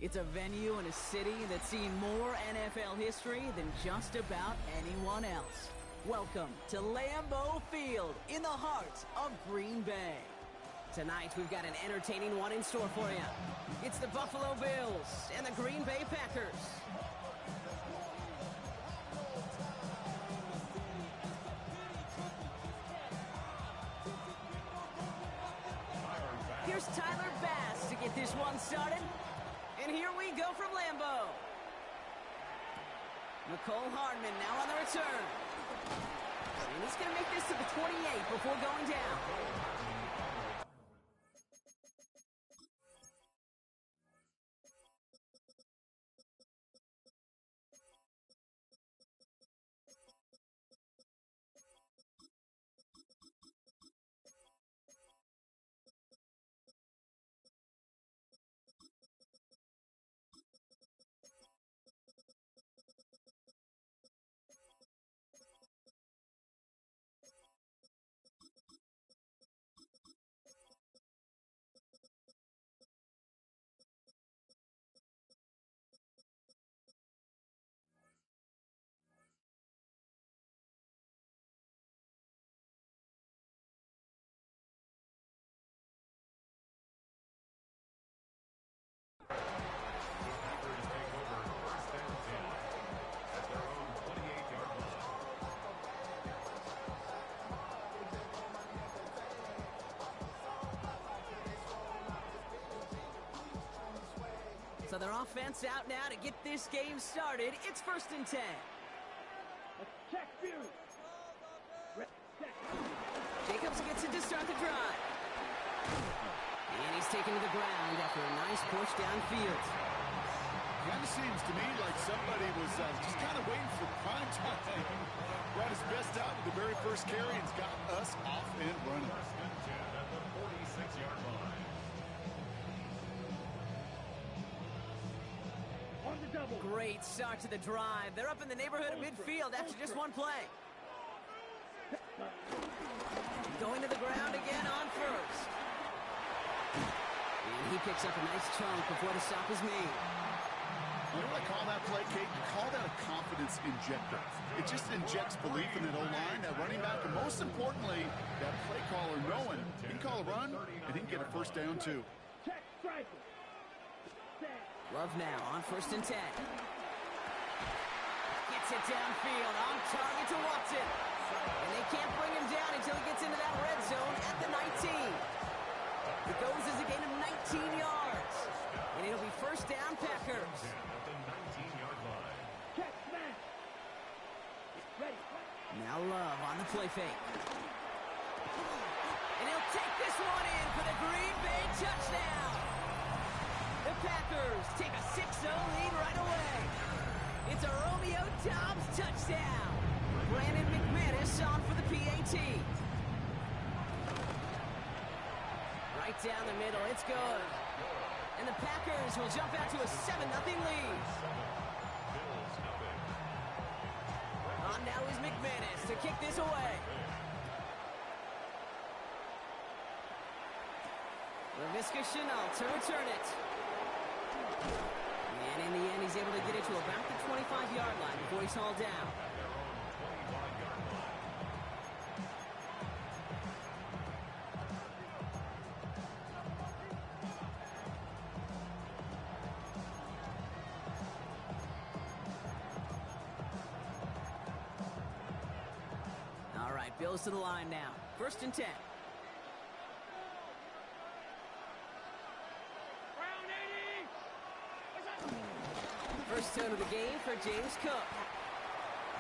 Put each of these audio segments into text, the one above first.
It's a venue in a city that's seen more NFL history than just about anyone else. Welcome to Lambeau Field in the heart of Green Bay. Tonight, we've got an entertaining one in store for you. It's the Buffalo Bills and the Green Bay Packers. Here's Tyler Bass to get this one started. And here we go from Lambeau. Nicole Hardman now on the return. And he's going to make this to the 28 before going down. So their offense out now to get this game started. It's 1st and 10. Jacobs gets it to start the drive. And he's taken to the ground after a nice push downfield. Kind of seems to me like somebody was just kind of waiting for prime time. Brought his best out with the very first carry and's got us off and running. At the 46-yard line. Great start to the drive. They're up in the neighborhood of midfield after just one play. Going to the ground again on first. And he picks up a nice chunk before the stop is made. You know what I call that play, Kate? You call that a confidence injector. It just injects belief in that O-line, that running back, and most importantly, that play caller knowing he can call a run and he can get a first down too. Love now on 1st and 10. Gets it downfield on target to Watson. And they can't bring him down until he gets into that red zone at the 19. It goes as a gain of 19 yards. And it'll be first down Packers. At the 19-yard line. Now Love on the play fake. And he'll take this one in for the Green Bay touchdown. The Packers take a 6-0 lead right away. It's a Romeo Doubs touchdown. Brandon McManus on for the PAT. Right down the middle, it's good. And the Packers will jump out to a 7-0 lead. On now is McManus to kick this away. LaVisca Chenault to return it. And in the end, he's able to get it to about the 25-yard line before he's hauled down. All right, Bills to the line now. 1st and 10. First turn of the game for James Cook.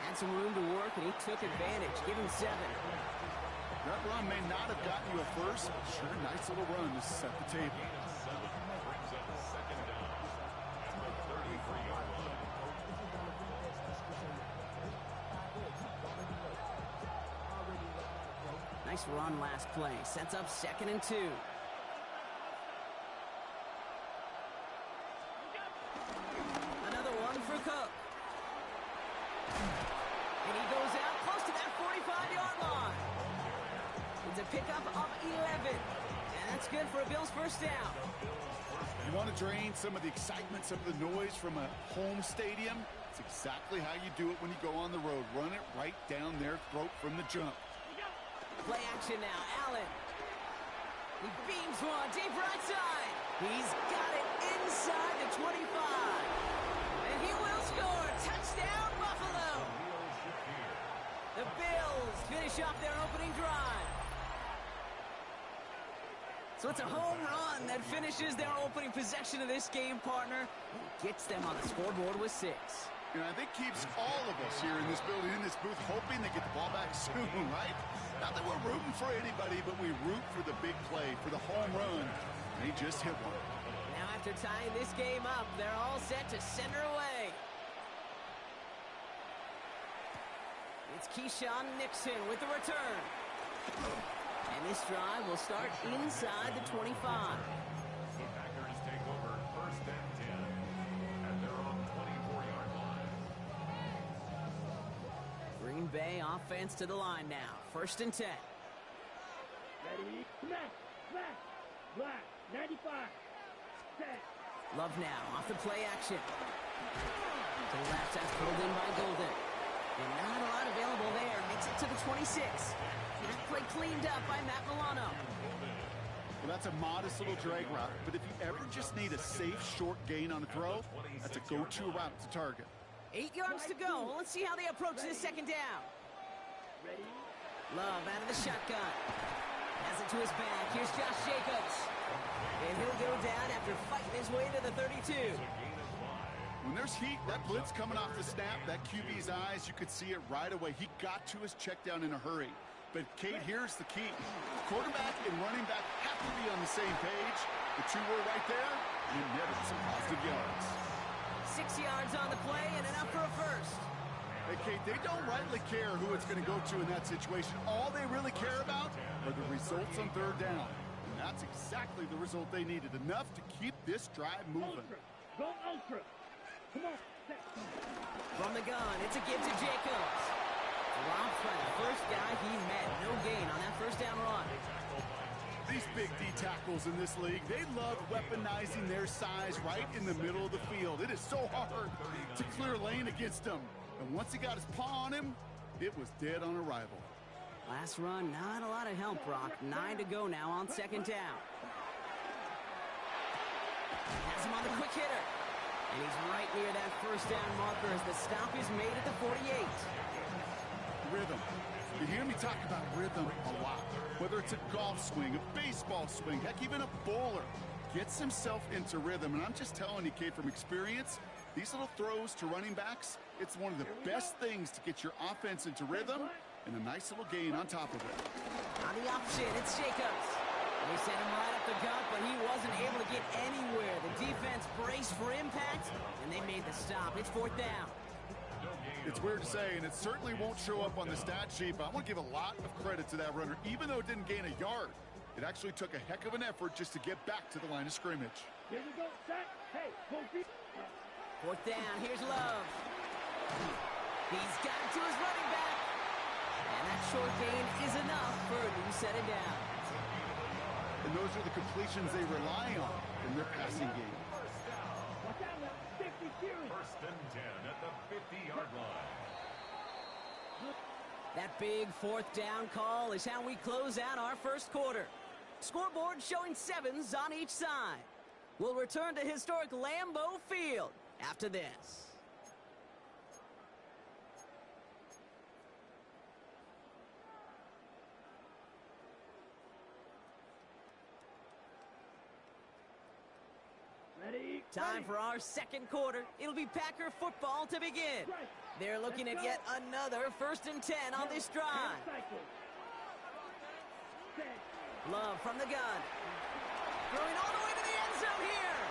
Had some room to work, and he took advantage. Give him 7. That run may not have gotten you a first, but sure, nice little run to set the table. Brings up a 2nd down. At the 33-yard line. Nice run last play. Sets up 2nd and 2. For Cook. And he goes out close to that 45-yard line. It's a pickup of 11. And And that's good for a Bills first down. You want to drain some of the excitement, some of the noise from a home stadium? It's exactly how you do it when you go on the road. Run it right down their throat from the jump. Play action now. Allen. He beams one deep right side. He's got it inside the 25. And he will score. Touchdown, Buffalo. The Bills finish off their opening drive. So it's a home run that finishes their opening possession of this game, partner. And gets them on the scoreboard with 6. And I think keeps all of us here in this building, in this booth, hoping they get the ball back soon, right? Not that we're rooting for anybody, but we root for the big play, for the home run. They just hit one. Now after tying this game up, they're all set to center away. It's Keyshawn Nixon with the return. And this drive will start inside the 25. The Packers take over first and 10 at their own 24-yard line. Green Bay offense to the line now. First and 10. Ready, smash, smash, black, 95, set. Love now off the play action. To the left, that's pulled in by Golden. And not a lot available there. Makes it to the 26. That play cleaned up by Matt Milano. Well, that's a modest little drag route, but if you ever just need a safe, short gain on a throw, that's a go-to route to target. 8 yards to go. Let's see how they approach this second down. Ready, Love out of the shotgun. Has it to his back. Here's Josh Jacobs. And he'll go down after fighting his way to the 32. When there's heat, that blitz coming off the snap, that QB's eyes, you could see it right away. He got to his check down in a hurry. But, Kate, here's the key. Quarterback and running back have to be on the same page. The two were right there, and you netted some positive yards. 6 yards on the play and enough for a first. Hey, Kate, they don't rightly care who it's going to go to in that situation. All they really care about are the results on third down. And that's exactly the result they needed. Enough to keep this drive moving. ultra, go ultra. Come on, set. From the gun, it's a give to Jacobs. Dropped by the first guy he met. No gain on that first down run. These big D tackles in this league, they love weaponizing their size right in the middle of the field. It is so hard to clear lane against them. And once he got his paw on him, it was dead on arrival. Last run, not a lot of help, Brock. 9 to go now on second down. Has him on the quick hitter. And he's right near that first down marker as the stop is made at the 48. Rhythm. You hear me talk about rhythm a lot. Whether it's a golf swing, a baseball swing, heck, even a bowler gets himself into rhythm. And I'm just telling you, Kate, from experience, these little throws to running backs, it's one of the best things to get your offense into rhythm and a nice little gain on top of it. On the option, it's Jacobs. They sent him right up the gut, but he wasn't able to get anywhere. The defense braced for impact, and they made the stop. It's fourth down. It's weird to say, and it certainly won't show up on the stat sheet, but I want to give a lot of credit to that runner. Even though it didn't gain a yard, it actually took a heck of an effort just to get back to the line of scrimmage. Here we go, set. Hey, go feet. Fourth down, here's Love. He's got it to his running back. And that short gain is enough for a new set of down. And those are the completions they rely on in their passing game. Watch out now, 50 series. First and 10 at the 50-yard line. That big fourth down call is how we close out our first quarter. Scoreboard showing 7s on each side. We'll return to historic Lambeau Field after this. Ready, Time for our second quarter. It'll be Packer football to begin. They're looking at yet another first and 10 on this drive. Love from the gun. Throwing all the way to the end zone here.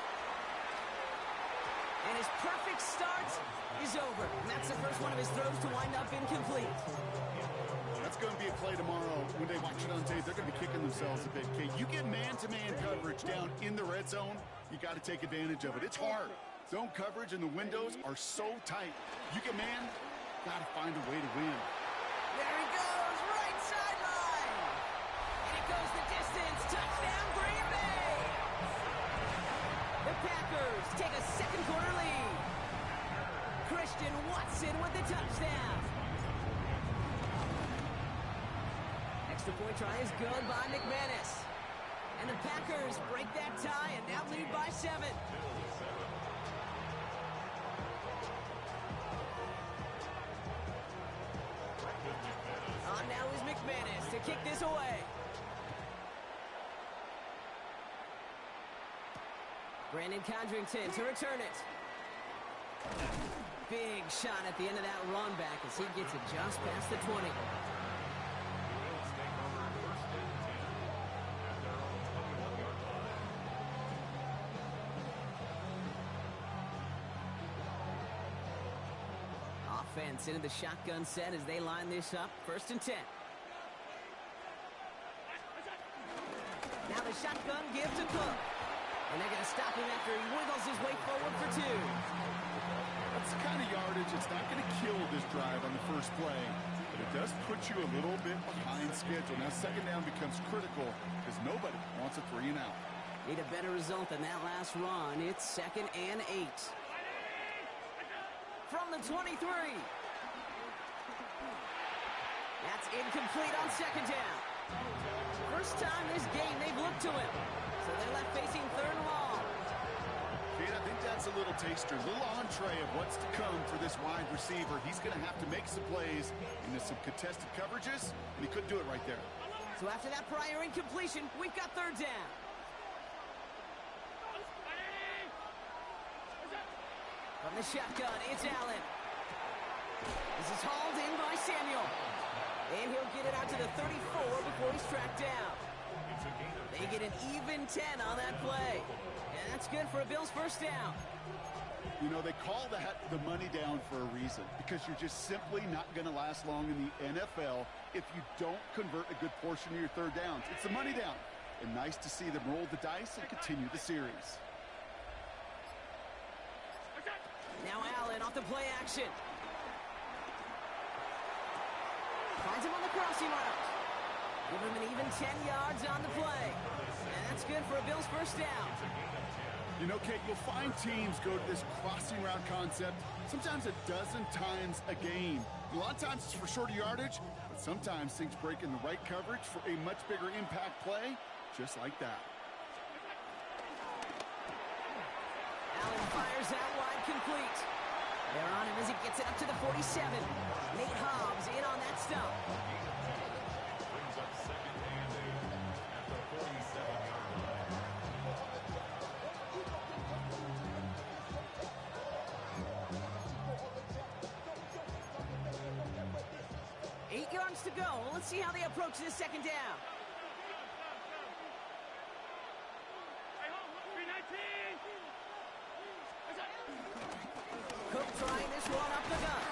And his perfect start is over. And that's the first one of his throws to wind up incomplete. That's going to be a play tomorrow. When they watch it on tape, they're going to be kicking themselves a bit. Kate, you get man-to-man coverage down in the red zone, you got to take advantage of it. It's hard. Zone coverage and the windows are so tight. You get man, got to find a way to win. There he goes, right sideline. And he goes the distance. Touchdown, Green Bay! The Packers take a second quarter lead. Christian Watson with the touchdown. Extra point try is good by McManus. And the Packers break that tie and now lead by 7. On now is McManus to kick this away. Brandon Condrington to return it. Big shot at the end of that run back as he gets it just past the 20. Offense into the shotgun set as they line this up. 1st and 10. Now the shotgun give to Cook. And they're going to stop him after he wiggles his way forward for 2. That's the kind of yardage. It's not going to kill this drive on the first play, but it does put you a little bit behind schedule. Now 2nd down becomes critical because nobody wants a 3 and out. Need a better result than that last run. It's 2nd and 8. From the 23. That's incomplete on 2nd down. First time this game they've looked to him. So they're left facing 3rd and long. Kate, I think that's a little taster, a little entree of what's to come for this wide receiver. He's going to have to make some plays into some contested coverages, and he couldn't do it right there. So after that prior incompletion, we've got 3rd down. From the shotgun, it's Allen. This is hauled in by Samuel. And he'll get it out to the 34 before he's tracked down. They get an even 10 on that play. And that's good for a Bills 1st down. You know, they call that the money down for a reason, because you're just simply not going to last long in the NFL if you don't convert a good portion of your 3rd downs. It's the money down. And nice to see them roll the dice and continue the series. Now Allen off the play action. Finds him on the crossing route. Give him an even 10 yards on the play. And that's good for a Bills 1st down. You know, Kate, you'll find teams go to this crossing route concept sometimes a dozen times a game. A lot of times it's for shorter yardage, but sometimes things break in the right coverage for a much bigger impact play, just like that. Allen fires out wide, complete. They're on him as he gets it up to the 47. Nate Hobbs in on that stop. Brings up 2nd and 8 at the 47-yard line. 8 yards to go. Let's see how they approach this 2nd down. Cook trying this one up the gut.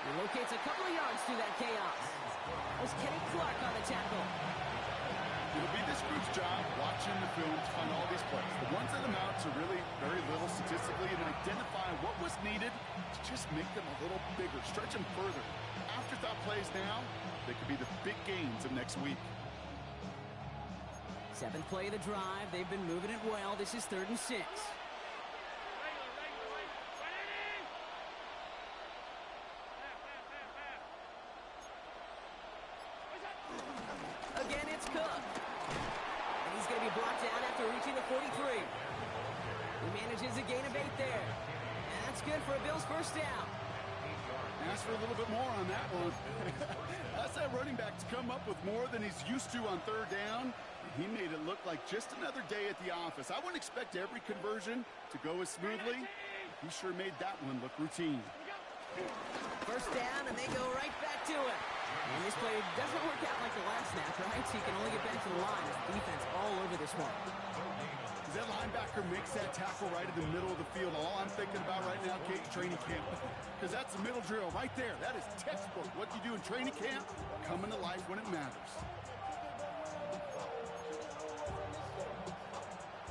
He locates a couple of yards through that chaos. That was Kenny Clark on the tackle. It'll be this group's job watching the film to find all these plays. The ones that amount to really very little statistically and identify what was needed to just make them a little bigger, stretch them further. Afterthought plays now, they could be the big gains of next week. 7th play of the drive. They've been moving it well. This is 3rd and 6. Again, it's Cook. And he's going to be brought down after reaching the 43. He manages a gain of 8 there. And that's good for a Bills 1st down. Ask for a little bit more on that one. That's that running back to come up with more than he's used to on 3rd down. He made it look like just another day at the office. I wouldn't expect every conversion to go as smoothly. He sure made that one look routine. 1st down, and they go right back to it. And this play doesn't work out like the last snap, right? So you can only get back to the line. Defense all over this one. That linebacker makes that tackle right in the middle of the field. All I'm thinking about right now, Kate, training camp. Because that's the middle drill right there. That is textbook. What you do in training camp, coming to life when it matters.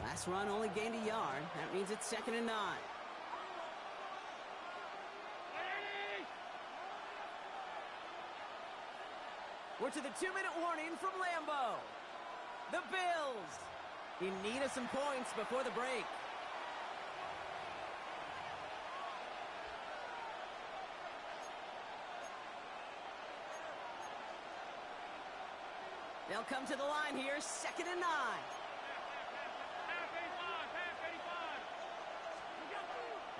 Last run only gained a yard. That means it's 2nd and 9. We're to the 2-minute warning from Lambeau. The Bills in need of some points before the break. They'll come to the line here, 2nd and 9.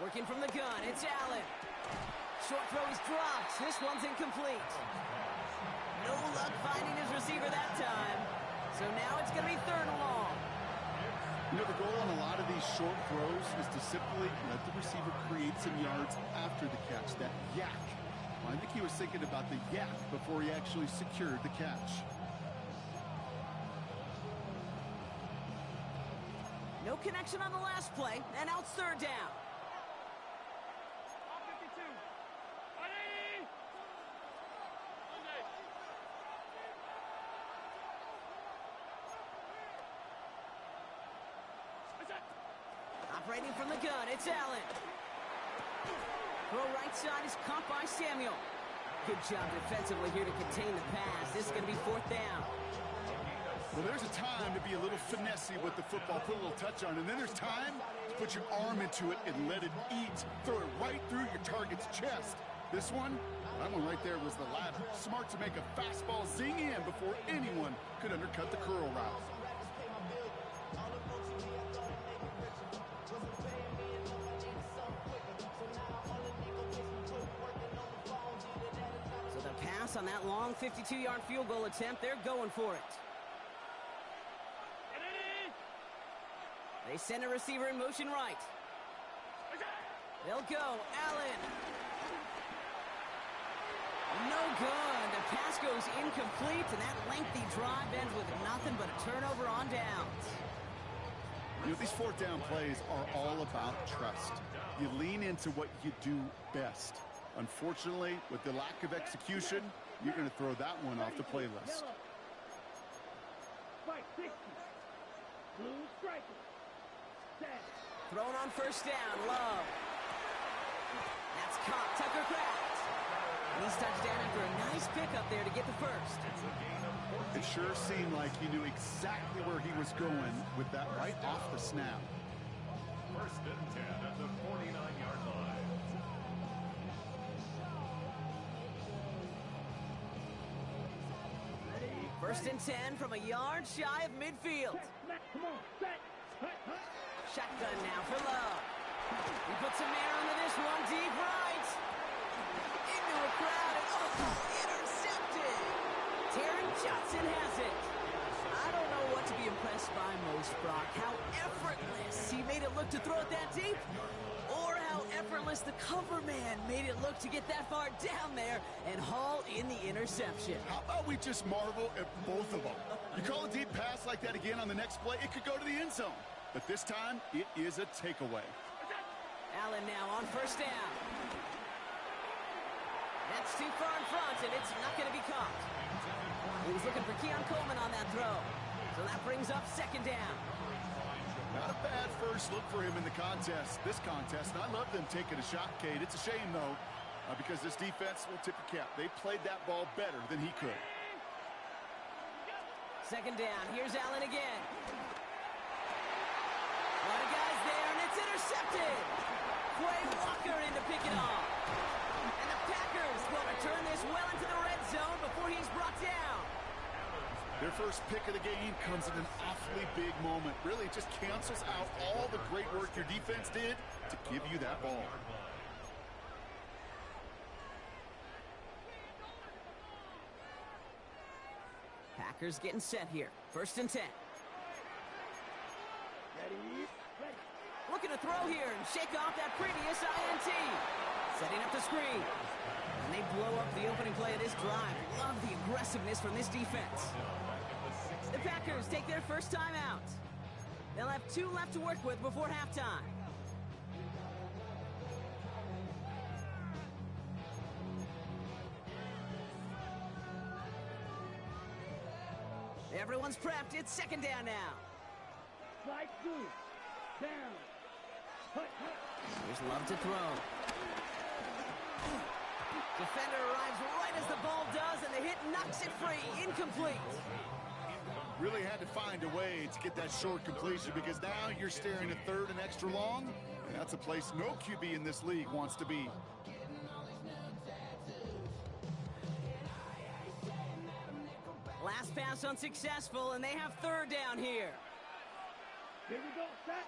Working from the gun, it's Allen. Short throw is dropped. This one's incomplete. No luck finding his receiver that time. So now it's going to be 3rd and long. You know, the goal on a lot of these short throws is to simply let the receiver create some yards after the catch, that yak. Well, I think he was thinking about the yak before he actually secured the catch. No connection on the last play, and now it's 3rd down. Operating from the gun, it's Allen. Throw right side is caught by Samuel. Good job defensively here to contain the pass. This is going to be 4th down. Well, there's a time to be a little finessey with the football, put a little touch on, and then there's time to put your arm into it and let it eat. Throw it right through your target's chest. This one, that one right there was the latter. Smart to make a fastball zing in before anyone could undercut the curl route. So the pass on that long 52-yard field goal attempt, they're going for it. They send a receiver in motion right. They'll go. Allen. No good. The pass goes incomplete, and that lengthy drive ends with nothing but a turnover on downs. You know, these 4th down plays are all about trust. You lean into what you do best. Unfortunately, with the lack of execution, you're going to throw that one off the playlist. Fight 60. Blue striker. Thrown on 1st down, Love. That's caught, Tucker Kraft. And he's touchdown after a nice pickup there to get the 1st. It sure seemed like he knew exactly where he was going with that right off the snap. 1st and 10 at the 49-yard line. First and 10 from a yard shy of midfield. Come on, set. Shotgun now for Love. He puts a man under this one, deep right. Into a crowd, and intercepted. Taron Johnson has it. I don't know what to be impressed by most, Brock. How effortless he made it look to throw it that deep, or how effortless the cover man made it look to get that far down there and haul in the interception. How about we just marvel at both of them? You call a deep pass like that again on the next play, it could go to the end zone. But this time, it is a takeaway. Allen now on 1st down. That's too far in front, and it's not going to be caught. He was looking for Keon Coleman on that throw. So that brings up 2nd down. Not a bad first look for him in the this contest. And I love them taking a shot, Cade. It's a shame, though, because this defense will tip your cap. They played that ball better than he could. 2nd down. Here's Allen again. A lot of guys there, and it's intercepted. Quay Walker in to pick it off. And the Packers will return this well into the red zone before he's brought down. Their first pick of the game comes at an awfully big moment. Really just cancels out all the great work your defense did to give you that ball. Packers getting set here. 1st and 10. Ready. Looking to throw here and shake off that previous INT. Setting up the screen. And they blow up the opening play of this drive. Love the aggressiveness from this defense. The Packers take their first time out. They'll have 2 left to work with before halftime. Everyone's prepped. It's 2nd down now. Slide through. Down. Here's Love to throw. Defender arrives right as the ball does, and the hit knocks it free. Incomplete. Really had to find a way to get that short completion because now you're staring at third and extra long, and that's a place no QB in this league wants to be. Last pass unsuccessful, and they have third down here. Here we go, set.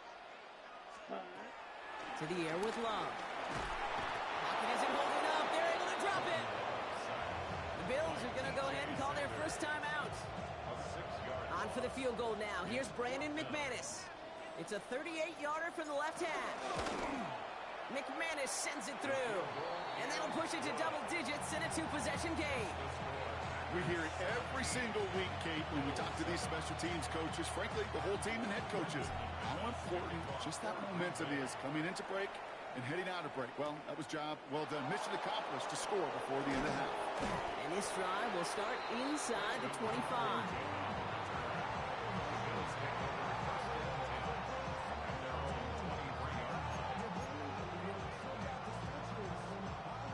To the air with Love. Pocket isn't holding up. They're able to drop it. The Bills are going to go ahead and call their first time out. On for the field goal now. Here's Brandon McManus. It's a 38-yarder from the left half. McManus sends it through. And that'll push it to double digits in a two-possession game. We hear it every single week, Kate, when we talk to these special teams coaches, frankly, the whole team and head coaches, how important just that momentum is coming into break and heading out of break. Well, that was job well done. Mission accomplished to score before the end of the half. And this drive will start inside the 25.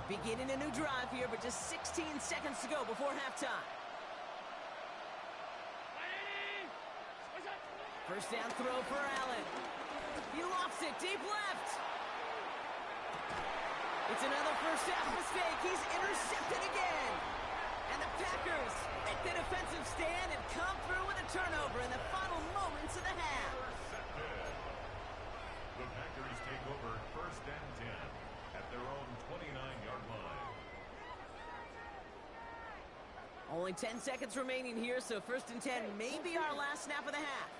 Beginning a new drive here, but just 16 seconds to go before halftime. First down throw for Allen. He lofts it deep left. It's another first half mistake. He's intercepted again. And the Packers make the defensive stand and come through with a turnover in the final moments of the half. The Packers take over first and 10 at their own 29-yard line. Only 10 seconds remaining here, so first and 10 may be our last snap of the half.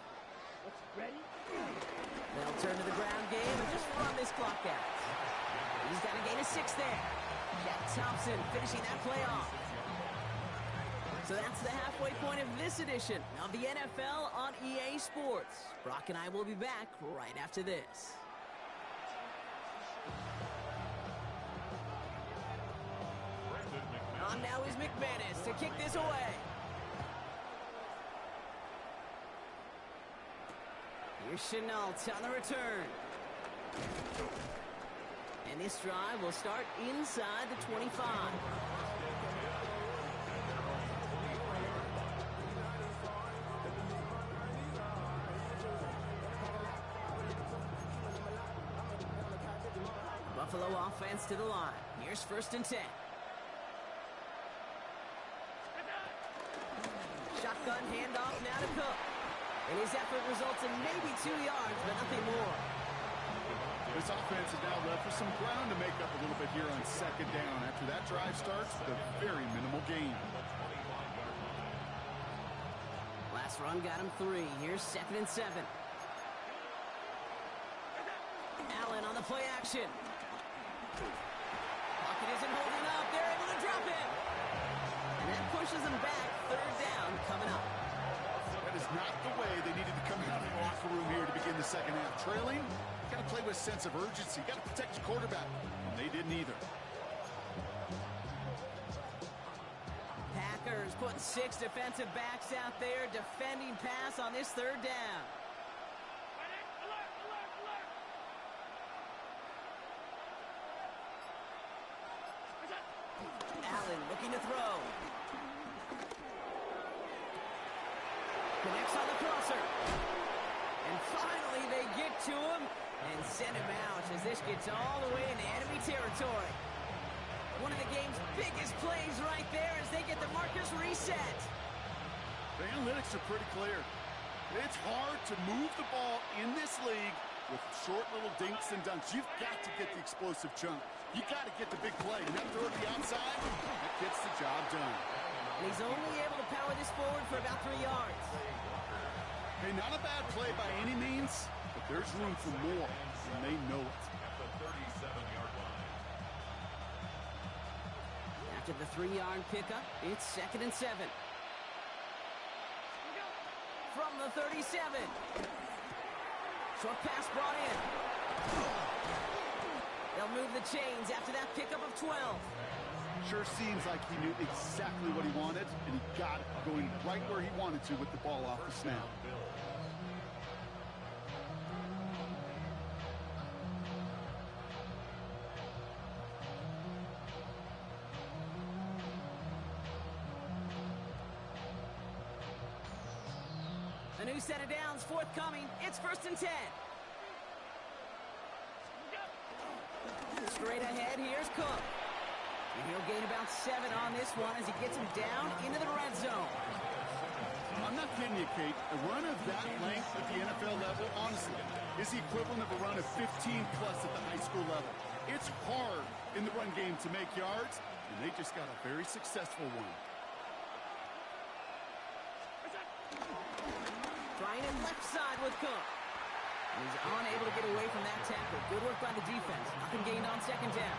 Ready? They'll turn to the ground game and just run this clock out. He's got a gain of 6 there. Jack Thompson finishing that play off. So that's the halfway point of this edition of the NFL on EA Sports. Brock and I will be back right after this. On now is McManus to kick this away. Here's Chenault on the return. And this drive will start inside the 25. Buffalo offense to the line. Here's first and 10. Shotgun handoff now to Cook. And his effort results in maybe 2 yards, but nothing more. This offense is now left with some ground to make up a little bit here on second down. After that drive starts, the very minimal gain. Last run got him 3. Here's second and 7. Allen on the play action. Pocket isn't holding up. They're able to drop it. And that pushes them back. Third down coming up. That is not the way they needed to come out of the locker room here to begin the second half. Trailing, got to play with a sense of urgency. Got to protect the quarterback. And they didn't either. Packers putting 6 defensive backs out there defending pass on this third down. Allen looking to throw. Connects on the crosser. And finally they get to him and send him out as this gets all the way into enemy territory. One of the game's biggest plays right there as they get the markers reset. The analytics are pretty clear. It's hard to move the ball in this league with short little dinks and dunks. You've got to get the explosive chunk. You got to get the big play. And that throw to the outside, that gets the job done. And he's only able to power this forward for about 3 yards. Hey, not a bad play by any means, but there's room for more, and they know it. At the 37-yard line. After the 3-yard pickup, it's second and 7. From the 37. Short pass brought in. They'll move the chains after that pickup of 12. Sure seems like he knew exactly what he wanted, and he got it going right where he wanted to with the ball off the snap. new set of downs forthcoming. It's 1st and 10. Straight ahead, here's Cook. And he'll gain about 7 on this one as he gets him down into the red zone. I'm not kidding you, Kate. A run of that length at the NFL level, honestly, is the equivalent of a run of 15-plus at the high school level. It's hard in the run game to make yards, and they just got a very successful one. Trying it left side with Cook. And he's unable to get away from that tackle. Good work by the defense. Nothing gained on 2nd down.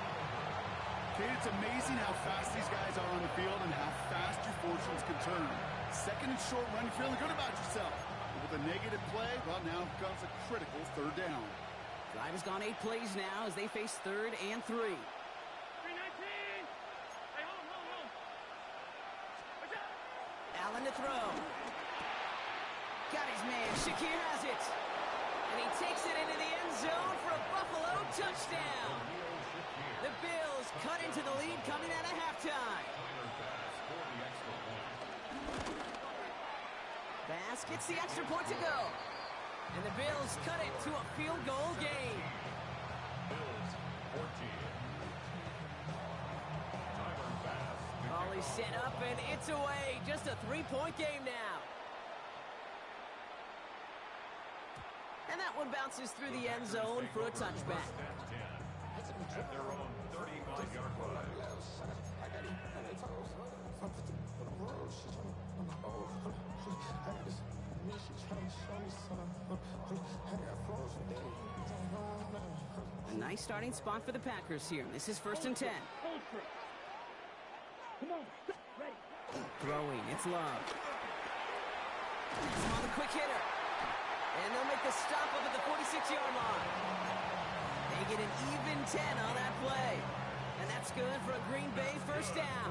Kate, it's amazing how fast these guys are on the field and how fast your fortunes can turn. 2nd and short run, you're feeling good about yourself. But with a negative play, well, now comes a critical 3rd down. Drive has gone 8 plays now as they face 3rd and 3. 319. Hey, hold. What's up? Allen to throw. Got his man. Shakir has it. And he takes it into the end zone for a Buffalo touchdown. The Bills cut into the lead coming out of halftime. Bass gets the extra point to go. And the Bills cut it to a field goal game. Bills 14. Tyler Bass. Volley set up and it's away. Just a 3-point game now. And that one bounces through the end zone for a touchback. At their own 35-yard line. A nice starting spot for the Packers here. This is 1st and 10. Come on, ready. Throwing, it's Love. Small, the quick hitter. And they'll make the stop up at the 46-yard line. They get an even 10 on that play. And that's good for a Green Bay 1st down.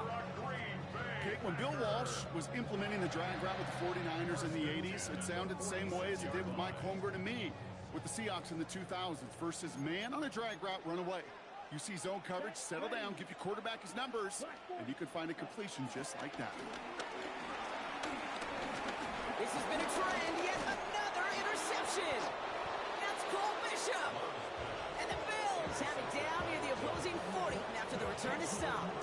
Kate, when Bill Walsh was implementing the drag route with the 49ers in the 80s, it sounded the same way as it did with Mike Holmgren and me with the Seahawks in the 2000s. First is man on a drag route, run away. You see zone coverage, settle down, give your quarterback his numbers, and you can find a completion just like that. This has been a trend, yet another interception. That's Cole Bishop. And the Bills have it down near the opposing 40 after the return is stopped.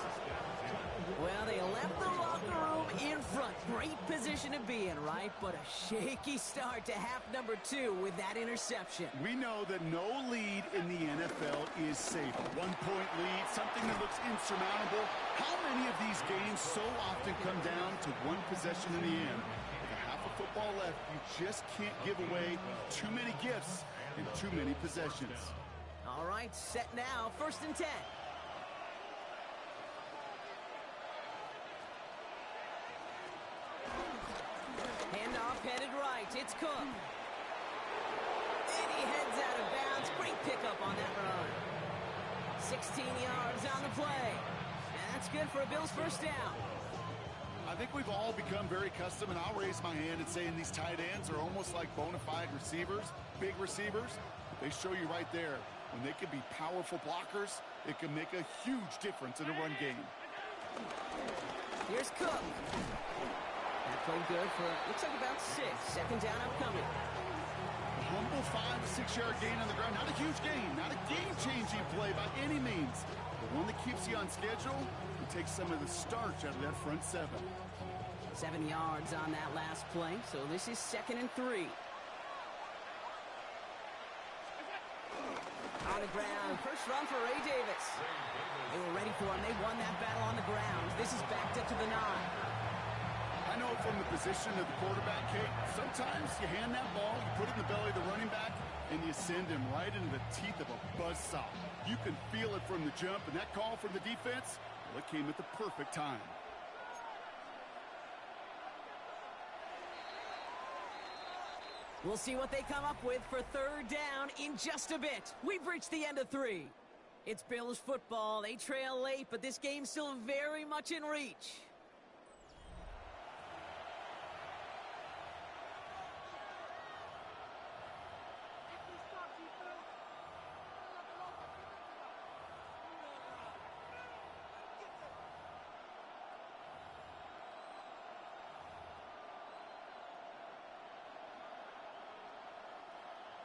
Well, they left the locker room in front. Great position to be in, right? But a shaky start to half number 2 with that interception. We know that no lead in the NFL is safe. 1-point lead, something that looks insurmountable. How many of these games so often come down to one possession in the end? With a half of football left, you just can't give away too many gifts in too many possessions. All right, set now, 1st and 10. Handoff headed right. It's Cook. And he heads out of bounds. Great pickup on that run. 16 yards on the play. And that's good for a Bills 1st down. I think we've all become very accustomed, and I'll raise my hand and saying these tight ends are almost like bona fide receivers, big receivers. They show you right there, when they can be powerful blockers, it can make a huge difference in a run game. Here's Cook. That played good for, looks like about 6. 2nd down upcoming. A humble 5 to 6 yard gain on the ground. Not a huge gain, not a game-changing play by any means, but one that keeps you on schedule and takes some of the starch out of that front 7. 7 yards on that last play, so this is 2nd and 3. On the ground, first run for Ray Davis. They were ready for him. They won that battle on the ground. This is backed up to the 9. I know from the position of the quarterback, Kate, sometimes you hand that ball, you put it in the belly of the running back, and you send him right into the teeth of a buzzsaw. You can feel it from the jump, and that call from the defense, well, it came at the perfect time. We'll see what they come up with for 3rd down in just a bit. We've reached the end of 3. It's Bills football. They trail late, but this game's still very much in reach.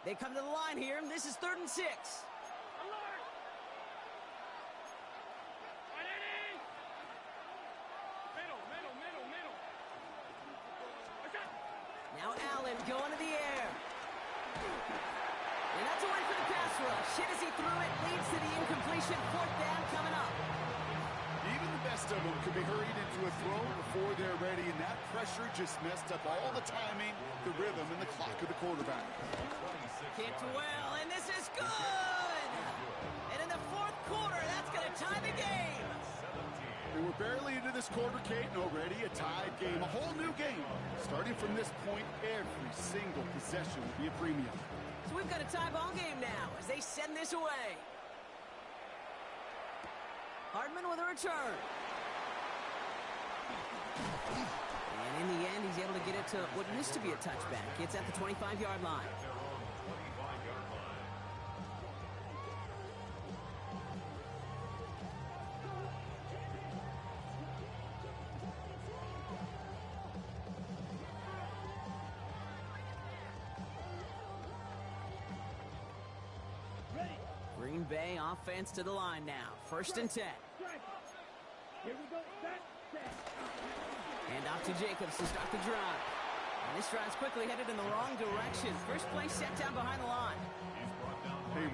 They come to the line here, and this is 3rd and 6. Alert! Ready! Middle. What's up? Now Allen going to the air. And that's a win for the pass rush. Hit as he threw it, leads to the incompletion. 4th down coming up. Even the best of them could be hurried into a throw before they're ready, and that pressure just messed up all the timing, the rhythm, and the clock of the quarterback. Kicked well, and this is good! And in the 4th quarter, that's going to tie the game. And we're barely into this quarter, Kate, and already a tied game, a whole new game. Starting from this point, every single possession will be a premium. So we've got a tie ball game now as they send this away. Hardman with a return. And in the end, he's able to get it to what used to be a touchback. It's at the 25-yard line. Green Bay offense to the line now. 1st and 10. Here we go. Set. Hand off to Jacobs to start the drive. And this drive's quickly headed in the wrong direction. First play set down behind the line. Hey,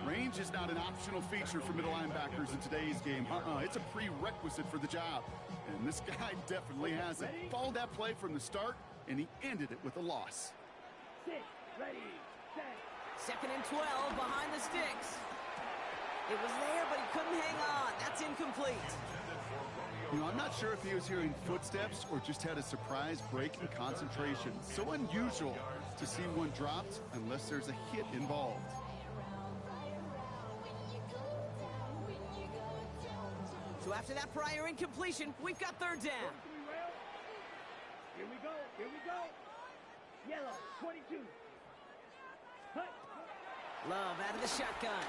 range is not an optional feature for middle linebackers in today's game. It's a prerequisite for the job. And this guy definitely has it. Followed that play from the start, and he ended it with a loss. 6. Ready. Set. 2nd and 12 behind the sticks. It was there, but he couldn't hang on. That's incomplete. You know, I'm not sure if he was hearing footsteps or just had a surprise break in concentration. So unusual to see one dropped unless there's a hit involved. So after that prior incompletion, we've got 3rd down. Here we go. Yellow. 22. Hut. Love out of the shotgun.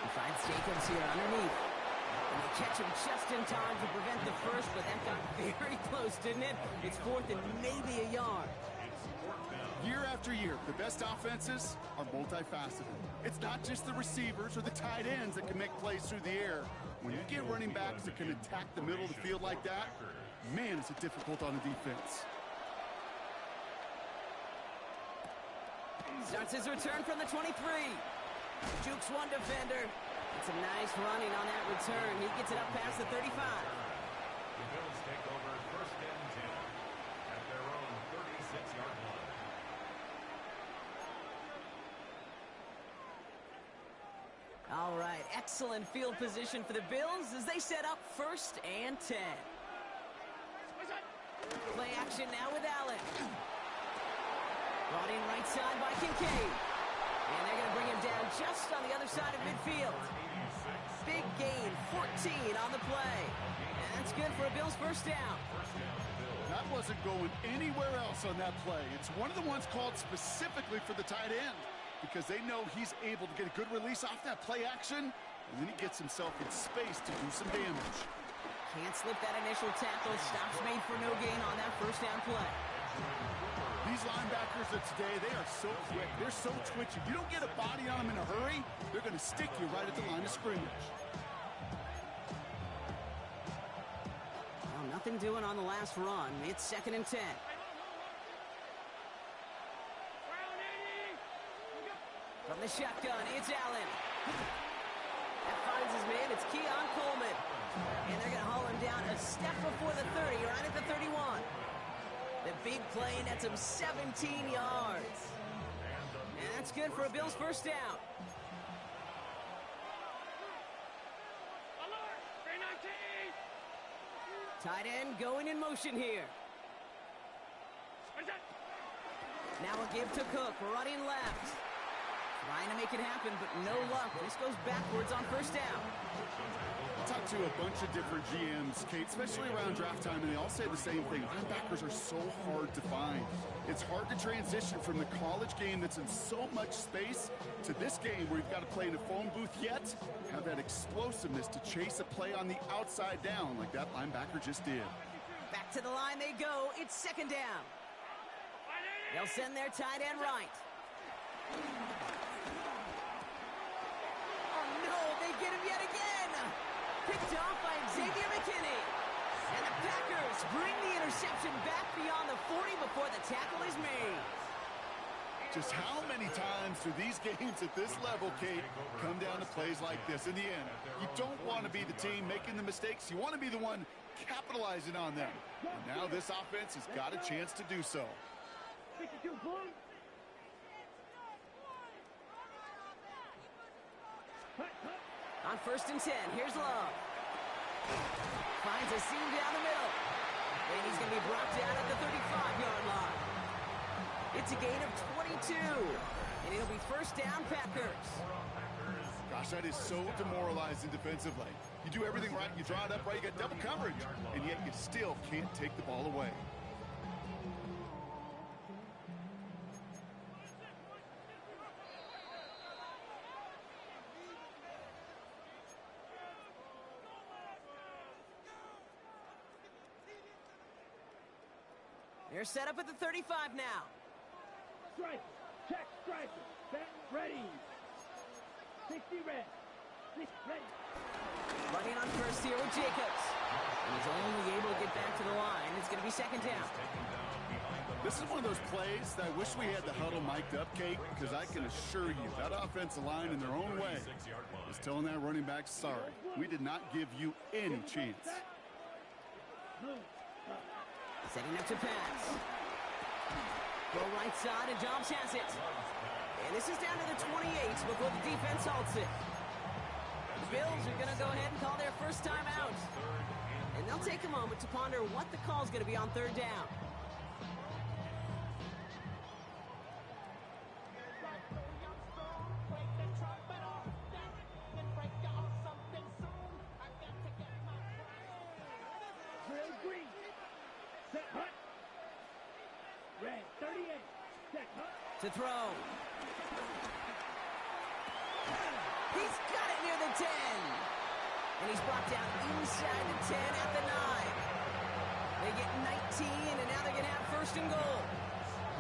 He finds Jacobs here underneath. And they catch him just in time to prevent the first, but that got very close, didn't it? It's 4th and maybe a yard. Year after year, the best offenses are multifaceted. It's not just the receivers or the tight ends that can make plays through the air. When you get running backs that can attack the middle of the field like that, man, is it difficult on the defense. Starts his return from the 23. Jukes one defender. It's a nice running on that return. He gets it up past the 35. The Bills take over 1st and 10 at their own 36-yard line. All right, excellent field position for the Bills as they set up 1st and 10. Play action now with Allen. Brought in right side by Kincaid. And they're going to bring him down just on the other side of midfield. Big gain, 14 on the play. And that's good for a Bills 1st down. That wasn't going anywhere else on that play. It's one of the ones called specifically for the tight end because they know he's able to get a good release off that play action, and then he gets himself in space to do some damage. Can't slip that initial tackle. Stops made for no gain on that 1st down play. These linebackers of today, they are so quick. They're so twitchy. You don't get a body on them in a hurry, they're going to stick you right at the line of scrimmage. Well, nothing doing on the last run. It's 2nd and 10. From the shotgun, it's Allen. That finds his man. It's Keon Coleman. And they're going to haul him down a step before the 30, right at the 31. The big play nets him 17 yards. And that's good for a Bills 1st down. Alert! 319. Tight end going in motion here. What's that? Now a give to Cook, running left. Trying to make it happen, but no luck. This goes backwards on 1st down. I talked to a bunch of different GMs, Kate, especially around draft time, and they all say the same thing. Linebackers are so hard to find. It's hard to transition from the college game that's in so much space to this game where you've got to play in a phone booth yet have that explosiveness to chase a play on the outside down like that linebacker just did. Back to the line they go. It's 2nd down. They'll send their tight end right. Oh no, they get him yet again. Picked off by Xavier McKinney. And the Packers bring the interception back beyond the 40 before the tackle is made. Just how many times do these games at this level, Kate, come down to plays like this? In the end, you don't want to be the team making the mistakes. You want to be the one capitalizing on them. And now this offense has got a chance to do so. 52 points. On 1st and 10, here's Love. Finds a seam down the middle. And he's going to be brought down at the 35-yard line. It's a gain of 22. And it'll be 1st down, Packers. Gosh, that is so demoralizing defensively. You do everything right, you draw it up right, you got double coverage, and yet you still can't take the ball away. They're set up at the 35 now. Striker. Check striker. Set. Ready. 60 red. 6 ready. Running on first here with Jacobs. And he's only able to get back to the line. It's going to be 2nd down. This is one of those plays that I wish we had the huddle mic'd up, Kate, because I can assure you that offensive line in their own way is telling that running back, sorry, we did not give you any chance. Setting up to pass. Go right side, and Dobbs has it. And this is down to the 28 before the defense halts it. The Bills are going to go ahead and call their first timeout. And they'll take a moment to ponder what the call is going to be on 3rd down. To throw. He's got it near the 10. And he's brought down inside the 10 at the 9. They get 19, and now they're going to have 1st and goal.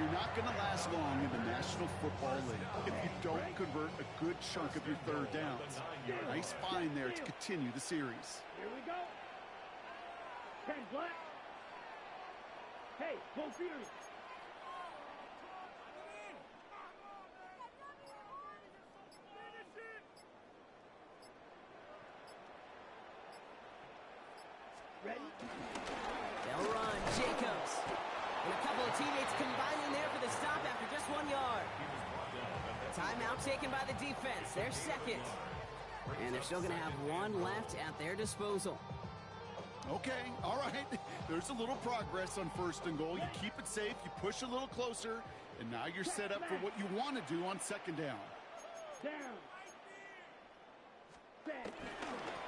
You're not going to last long in the National Football League if you don't convert a good chunk of your 3rd downs. Nice find there to continue the series. Here we go. 10 black. Hey, go Fury. Ready? They'll run. Jacobs. And a couple of teammates combining there for the stop after just 1 yard. Timeout taken by the defense. They're 2nd. And they're still going to have 1 left at their disposal. Okay, all right. There's a little progress on 1st and goal. You keep it safe, you push a little closer, and now you're set up for what you want to do on 2nd down. Down. Set.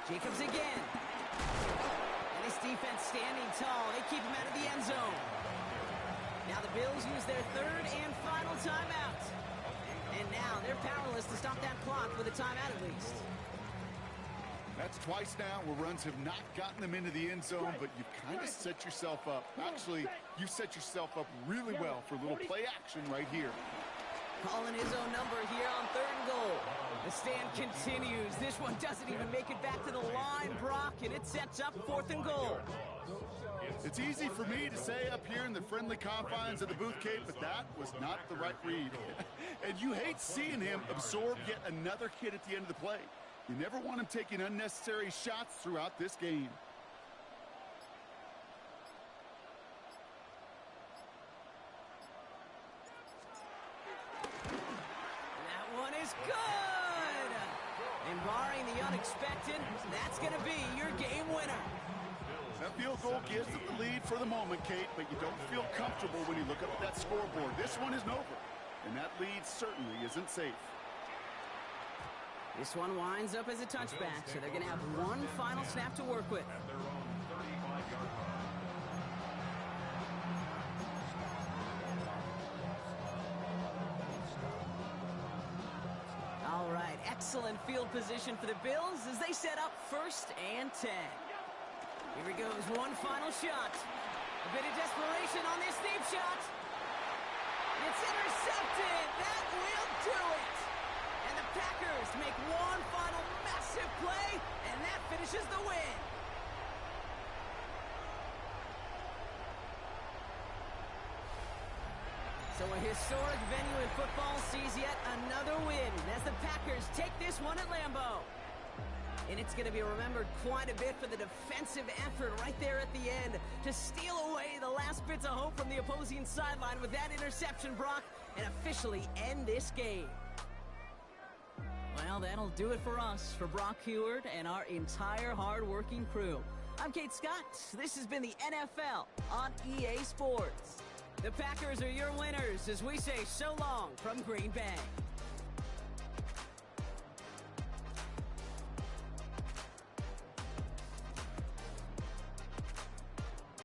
Jacobs again. And this defense standing tall. They keep him out of the end zone. Now the Bills use their 3rd and final timeout. And now they're powerless to stop that clock with a timeout at least. That's twice now where runs have not gotten them into the end zone, but you've kind of set yourself up. Actually, you've set yourself up really well for a little play action right here. Calling his own number here on 3rd and goal. The stand continues. This one doesn't even make it back to the line, Brock, and it sets up 4th and goal. It's easy for me to say up here in the friendly confines of the booth, Kate, but that was not the right read. And you hate seeing him absorb yet another hit at the end of the play. You never want him taking unnecessary shots throughout this game. That one is good! And barring the unexpected, that's going to be your game winner. That field goal gives them the lead for the moment, Kate, but you don't feel comfortable when you look up at that scoreboard. This one isn't over, and that lead certainly isn't safe. This one winds up as a touchback, so they're going to have 1 final snap to work with. At their own 35-yard line. All right, excellent field position for the Bills as they set up 1st and 10. Here he goes, 1 final shot. A bit of desperation on this deep shot. It's intercepted. That will do it. And the Packers make one final massive play, and that finishes the win. So a historic venue in football sees yet another win as the Packers take this one at Lambeau. And it's going to be remembered quite a bit for the defensive effort right there at the end to steal away the last bits of hope from the opposing sideline with that interception, Brock, and officially end this game. Well, that'll do it for us, for Brock Heward and our entire hard-working crew. I'm Kate Scott. This has been the NFL on EA Sports. The Packers are your winners as we say so long from Green Bay.